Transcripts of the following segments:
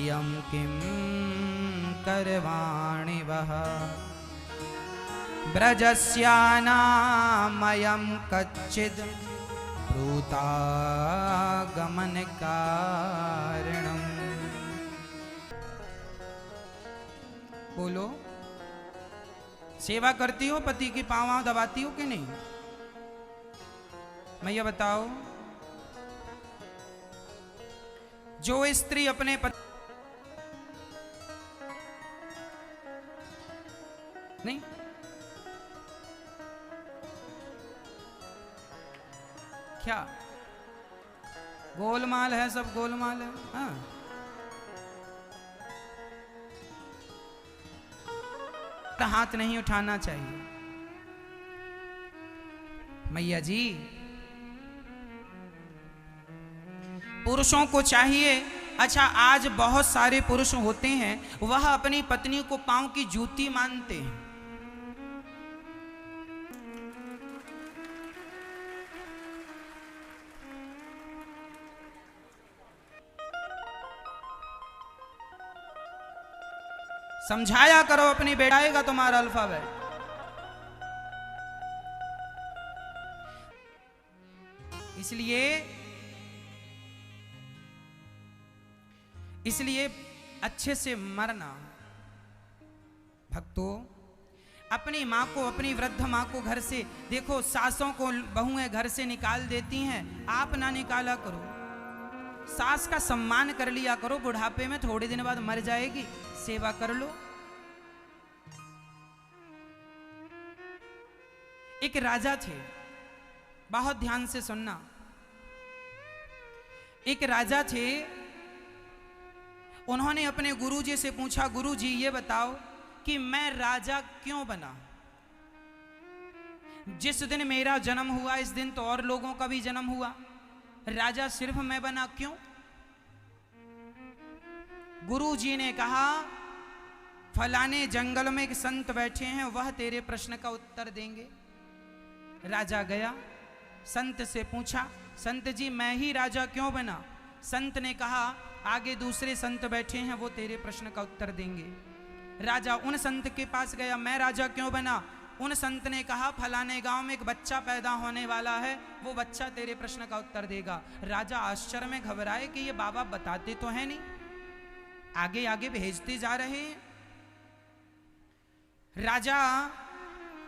यं किं करवाणि वः ब्रजस्यानामयं कच्चिद् भूतागमनकारणम्। बोलो, सेवा करती हो, पति की पाँव दबाती हो कि नहीं? मैया बताओ, जो स्त्री अपने पति नहीं, क्या गोलमाल है, सब गोलमाल है। हाँ, हाथ नहीं उठाना चाहिए। मैया जी, पुरुषों को चाहिए, अच्छा आज बहुत सारे पुरुष होते हैं वह अपनी पत्नी को पांव की जूती मानते हैं। समझाया करो अपनी बेटा, आएगा तुम्हारा अल्फाबेट। इसलिए अच्छे से मरना। भक्तों, अपनी माँ को, अपनी वृद्ध माँ को घर से, देखो सासों को बहुएं घर से निकाल देती हैं, आप ना निकाला करो। सास का सम्मान कर लिया करो, बुढ़ापे में थोड़े दिन बाद मर जाएगी, सेवा कर लो। एक राजा थे, बहुत ध्यान से सुनना। एक राजा थे, उन्होंने अपने गुरुजी से पूछा, गुरुजी ये बताओ कि मैं राजा क्यों बना? जिस दिन मेरा जन्म हुआ इस दिन तो और लोगों का भी जन्म हुआ, राजा सिर्फ मैं बना क्यों? गुरुजी ने कहा, फलाने जंगल में एक संत बैठे हैं, वह तेरे प्रश्न का उत्तर देंगे। राजा गया, संत से पूछा, संत जी मैं ही राजा क्यों बना? संत ने कहा, आगे दूसरे संत बैठे हैं, वो तेरे प्रश्न का उत्तर देंगे। राजा उन संत के पास गया, मैं राजा क्यों बना? उन संत ने कहा, फलाने गांव में एक बच्चा पैदा होने वाला है, वो बच्चा तेरे प्रश्न का उत्तर देगा। राजा आश्चर्य में घबराए कि ये बाबा बताते तो है नहीं, आगे आगे भेजते जा रहे हैं। राजा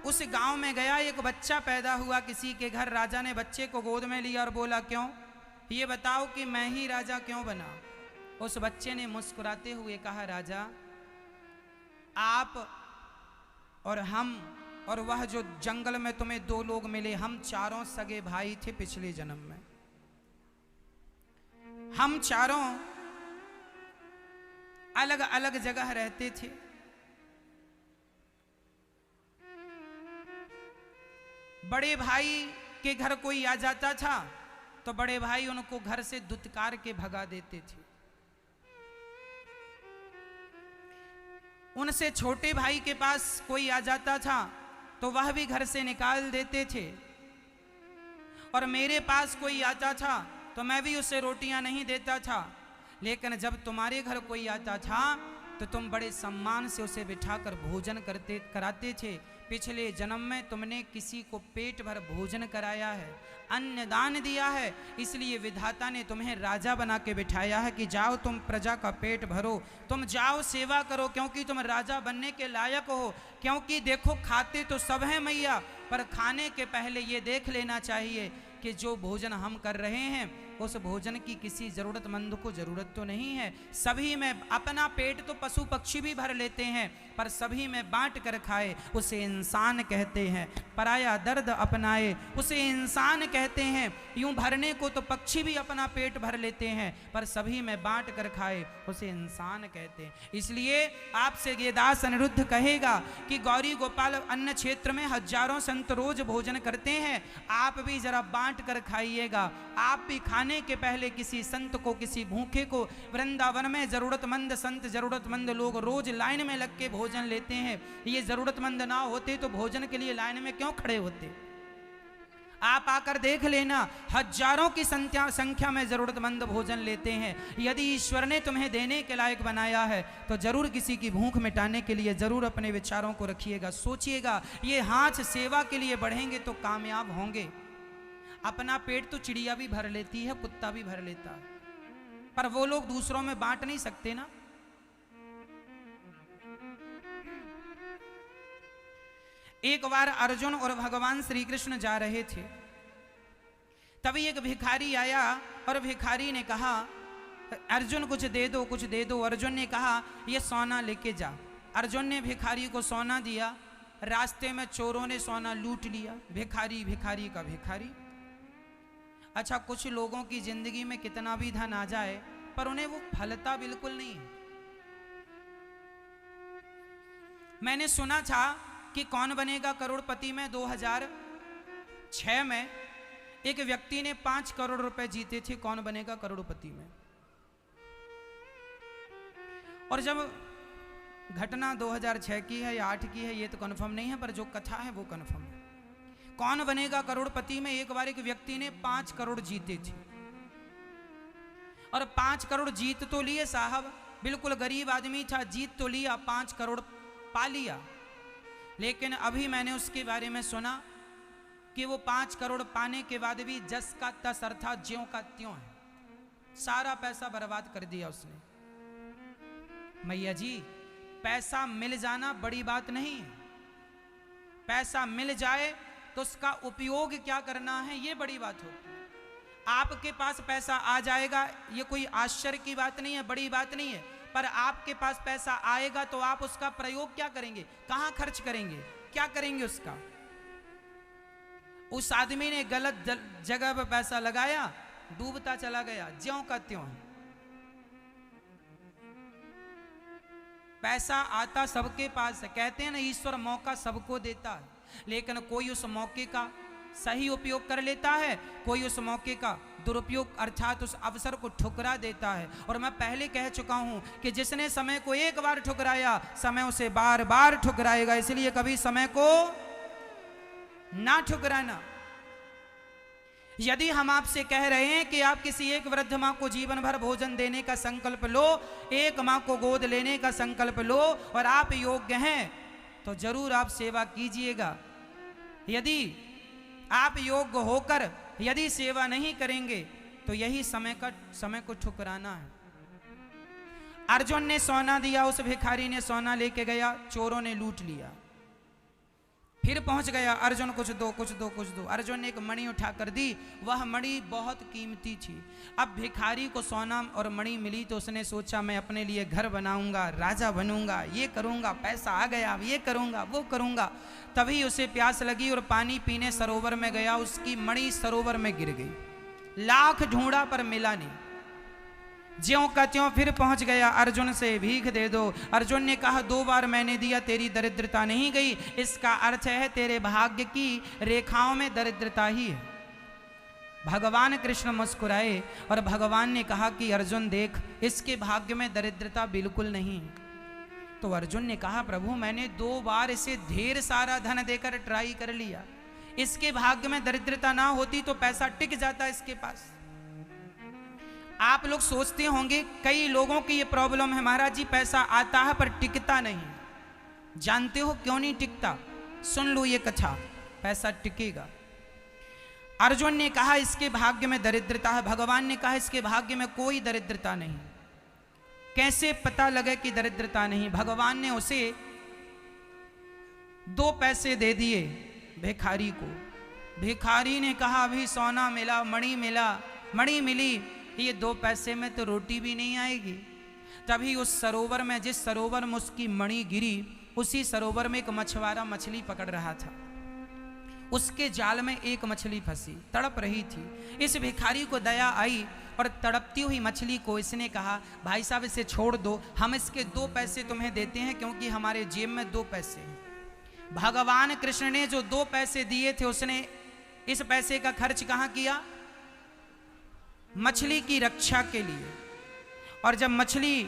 उस गांव में गया, एक बच्चा पैदा हुआ किसी के घर। राजा ने बच्चे को गोद में लिया और बोला, क्यों? ये बताओ कि मैं ही राजा क्यों बना? उस बच्चे ने मुस्कुराते हुए कहा, राजा आप और हम और वह जो जंगल में तुम्हें दो लोग मिले, हम चारों सगे भाई थे पिछले जन्म में। हम चारों अलग अलग जगह रहते थे। बड़े भाई के घर कोई आ जाता था तो बड़े भाई उनको घर से दुत्कार के भगा देते थे। उनसे छोटे भाई के पास कोई आ जाता था तो वह भी घर से निकाल देते थे। और मेरे पास कोई आता था तो मैं भी उसे रोटियां नहीं देता था। लेकिन जब तुम्हारे घर कोई आता था तो तुम बड़े सम्मान से उसे बिठाकर भोजन कराते थे। पिछले जन्म में तुमने किसी को पेट भर भोजन कराया है, अन्न दान दिया है, इसलिए विधाता ने तुम्हें राजा बना के बिठाया है कि जाओ तुम प्रजा का पेट भरो, तुम जाओ सेवा करो, क्योंकि तुम राजा बनने के लायक हो। क्योंकि देखो खाते तो सब हैं मैया, पर खाने के पहले ये देख लेना चाहिए कि जो भोजन हम कर रहे हैं उस भोजन की किसी ज़रूरतमंद को ज़रूरत तो नहीं है। सभी में अपना पेट तो पशु पक्षी भी भर लेते हैं, पर सभी में बांट कर खाए उसे इंसान कहते हैं। पराया दर्द अपनाए उसे इंसान कहते हैं। यूं भरने को तो पक्षी भी अपना पेट भर लेते हैं, पर सभी में बांट कर खाए उसे इंसान कहते हैं। इसलिए आपसे ये दास अनिरुद्ध कहेगा कि गौरी गोपाल अन्न क्षेत्र में हजारों संत रोज भोजन करते हैं, आप भी जरा बांट कर खाइएगा। आप भी खाने के पहले किसी संत को, किसी भूखे को, वृंदावन में जरूरतमंद संत, जरूरतमंद लोग रोज लाइन में लग के भोजन लेते हैं। ये जरूरतमंद ना होते तो भोजन के लिए लाइन में क्यों खड़े होते? आप आकर देख लेना, हजारों की संख्या में जरूरतमंद भोजन लेते हैं। यदि ईश्वर ने तुम्हें देने के लायक बनाया है तो जरूर किसी की भूख मिटाने के लिए जरूर अपने विचारों को रखिएगा, सोचिएगा। ये हाथ सेवा के लिए बढ़ेंगे तो कामयाब होंगे। अपना पेट तो चिड़िया भी भर लेती है, कुत्ता भी भर लेता है, पर वो लोग दूसरों में बांट नहीं सकते ना। एक बार अर्जुन और भगवान श्री कृष्ण जा रहे थे, तभी एक भिखारी आया और भिखारी ने कहा, अर्जुन कुछ दे दो, कुछ दे दो। अर्जुन ने कहा, ये सोना लेके जा। अर्जुन ने भिखारी को सोना दिया। रास्ते में चोरों ने सोना लूट लिया। भिखारी भिखारी का भिखारी। अच्छा, कुछ लोगों की जिंदगी में कितना भी धन आ जाए पर उन्हें वो फलता बिल्कुल नहीं है। मैंने सुना था कि कौन बनेगा करोड़पति में 2006 में एक व्यक्ति ने 5 करोड़ रुपए जीते थे, कौन बनेगा करोड़पति में। और जब घटना 2006 की है या 8 की है ये तो कंफर्म नहीं है, पर जो कथा है वो कंफर्म है। कौन बनेगा करोड़पति में एक बार एक व्यक्ति ने 5 करोड़ जीते थे, और 5 करोड़ जीत तो लिए साहब, बिल्कुल गरीब आदमी था, जीत तो लिया, 5 करोड़ पा लिया। लेकिन अभी मैंने उसके बारे में सुना कि वो 5 करोड़ पाने के बाद भी जस का तस अर्थात ज्यों का त्यों है, सारा पैसा बर्बाद कर दिया उसने। मैया जी, पैसा मिल जाना बड़ी बात नहीं है, पैसा मिल जाए तो उसका उपयोग क्या करना है ये बड़ी बात होती है। आपके पास पैसा आ जाएगा ये कोई आश्चर्य की बात नहीं है, बड़ी बात नहीं है, पर आपके पास पैसा आएगा तो आप उसका प्रयोग क्या करेंगे, कहां खर्च करेंगे, क्या करेंगे उसका। उस आदमी ने गलत जगह पर पैसा लगाया, डूबता चला गया, ज्यों का त्यों है। पैसा आता सबके पास है, कहते हैं ना ईश्वर मौका सबको देता है, लेकिन कोई उस मौके का सही उपयोग कर लेता है, कोई उस मौके का दुरुपयोग अर्थात उस अवसर को ठुकरा देता है। और मैं पहले कह चुका हूं कि जिसने समय को एक बार ठुकराया समय उसे बार बार ठुकराएगा, इसलिए कभी समय को ना ठुकराना। यदि हम आपसे कह रहे हैं कि आप किसी एक वृद्ध मां को जीवन भर भोजन देने का संकल्प लो, एक मां को गोद लेने का संकल्प लो और आप योग्य हैं तो जरूर आप सेवा कीजिएगा। यदि आप योग्य होकर यदि सेवा नहीं करेंगे तो यही समय को ठुकराना है। अर्जुन ने सोना दिया, उस भिखारी ने सोना लेके गया, चोरों ने लूट लिया। फिर पहुंच गया, अर्जुन कुछ दो कुछ दो कुछ दो। अर्जुन ने एक मणि उठाकर दी, वह मणि बहुत कीमती थी। अब भिखारी को सोना और मणि मिली तो उसने सोचा मैं अपने लिए घर बनाऊंगा, राजा बनूंगा, ये करूंगा, पैसा आ गया, ये करूंगा, वो करूंगा। तभी उसे प्यास लगी और पानी पीने सरोवर में गया, उसकी मणि सरोवर में गिर गई। लाख ढूंढा पर मिला नहीं। ज्यों का त्यों फिर पहुंच गया, अर्जुन से भीख दे दो। अर्जुन ने कहा 2 बार मैंने दिया, तेरी दरिद्रता नहीं गई, इसका अर्थ है तेरे भाग्य की रेखाओं में दरिद्रता ही है। भगवान कृष्ण मुस्कुराए और भगवान ने कहा कि अर्जुन देख, इसके भाग्य में दरिद्रता बिल्कुल नहीं। तो अर्जुन ने कहा प्रभु मैंने 2 बार इसे ढेर सारा धन देकर ट्राई कर लिया, इसके भाग्य में दरिद्रता ना होती तो पैसा टिक जाता इसके पास। आप लोग सोचते होंगे कई लोगों की ये प्रॉब्लम है, महाराज जी पैसा आता है पर टिकता नहीं। जानते हो क्यों नहीं टिकता? सुन लो ये कथा, पैसा टिकेगा। अर्जुन ने कहा इसके भाग्य में दरिद्रता है, भगवान ने कहा इसके भाग्य में कोई दरिद्रता नहीं। कैसे पता लगे कि दरिद्रता नहीं? भगवान ने उसे 2 पैसे दे दिए भिखारी को। भिखारी ने कहा अभी सोना मिला, मणि मिला, मणि मिली, ये 2 पैसे में तो रोटी भी नहीं आएगी। तभी उस सरोवर में, जिस सरोवर में उसकी मणि गिरी, उसी सरोवर में एक मछुआरा मछली पकड़ रहा था। उसके जाल में एक मछली फंसी, तड़प रही थी। इस भिखारी को दया आई और तड़पती हुई मछली को इसने कहा भाई साहब इसे छोड़ दो, हम इसके 2 पैसे तुम्हें देते हैं क्योंकि हमारे जेब में 2 पैसे हैं। भगवान कृष्ण ने जो 2 पैसे दिए थे उसने इस पैसे का खर्च कहाँ किया? मछली की रक्षा के लिए। और जब मछली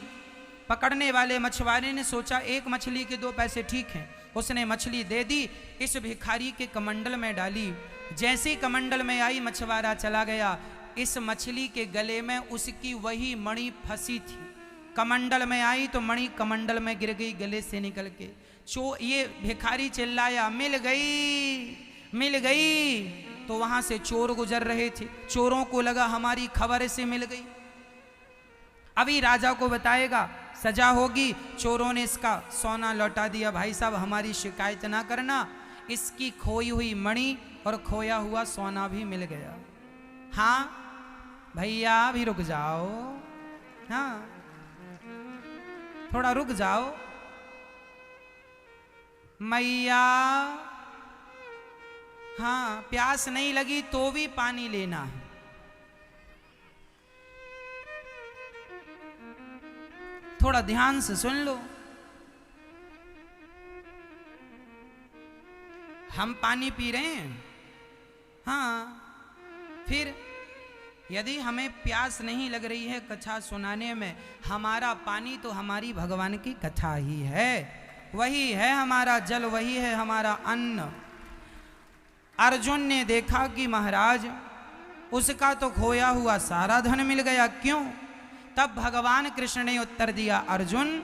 पकड़ने वाले मछुआरे ने सोचा एक मछली के 2 पैसे ठीक हैं, उसने मछली दे दी, इस भिखारी के कमंडल में डाली जैसे ही कमंडल में आई मछुआरा चला गया। इस मछली के गले में उसकी वही मणि फंसी थी। कमंडल में आई तो मणि कमंडल में गिर गई गले से निकल के। ये भिखारी चिल्लाया, मिल गई मिल गई। तो वहां से चोर गुजर रहे थे। चोरों को लगा हमारी खबर से मिल गई, अभी राजा को बताएगा, सजा होगी। चोरों ने इसका सोना लौटा दिया। भाई साहब हमारी शिकायत ना करना, इसकी खोई हुई मणि और खोया हुआ सोना भी मिल गया। हाँ भैया भी रुक जाओ, हाँ थोड़ा रुक जाओ। मैया हाँ प्यास नहीं लगी तो भी पानी लेना है। थोड़ा ध्यान से सुन लो, हम पानी पी रहे हैं। हाँ फिर यदि हमें प्यास नहीं लग रही है कथा सुनाने में, हमारा पानी तो हमारी भगवान की कथा ही है, वही है हमारा जल, वही है हमारा अन्न। अर्जुन ने देखा कि महाराज उसका तो खोया हुआ सारा धन मिल गया, क्यों? तब भगवान कृष्ण ने उत्तर दिया, अर्जुन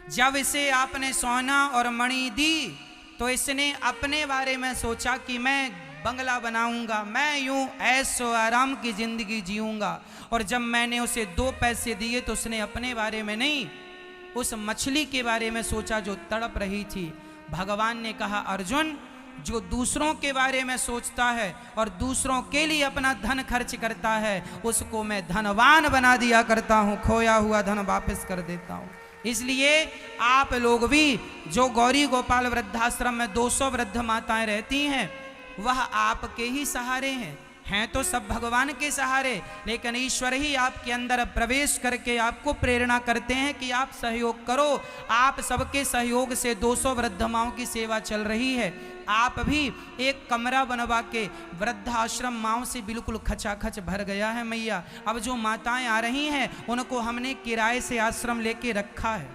जब इसे आपने सोना और मणि दी तो इसने अपने बारे में सोचा कि मैं बंगला बनाऊंगा, मैं यूं ऐशो आराम की जिंदगी जीऊंगा। और जब मैंने उसे 2 पैसे दिए तो उसने अपने बारे में नहीं, उस मछली के बारे में सोचा जो तड़प रही थी। भगवान ने कहा, अर्जुन जो दूसरों के बारे में सोचता है और दूसरों के लिए अपना धन खर्च करता है, उसको मैं धनवान बना दिया करता हूं, खोया हुआ धन वापस कर देता हूं। इसलिए आप लोग भी जो गौरी गोपाल वृद्धाश्रम में 200 वृद्ध माताएं रहती हैं, वह आपके ही सहारे हैं तो सब भगवान के सहारे, लेकिन ईश्वर ही आपके अंदर प्रवेश करके आपको प्रेरणा करते हैं कि आप सहयोग करो। आप सबके सहयोग से 200 वृद्ध माओं की सेवा चल रही है। आप भी एक कमरा बनवा के वृद्धाश्रम माओं से बिल्कुल खचाखच भर गया है मैया। अब जो माताएं आ रही हैं उनको हमने किराए से आश्रम लेके रखा है।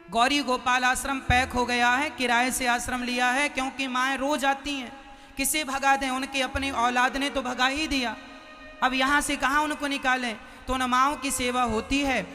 गौरी गोपाल आश्रम पैक हो गया है, किराए से आश्रम लिया है, क्योंकि माएँ रोज आती हैं। किसे भगा दें, उनके अपने औलाद ने तो भगा ही दिया, अब यहाँ से कहाँ उनको निकालें। तो उन माओं की सेवा होती है।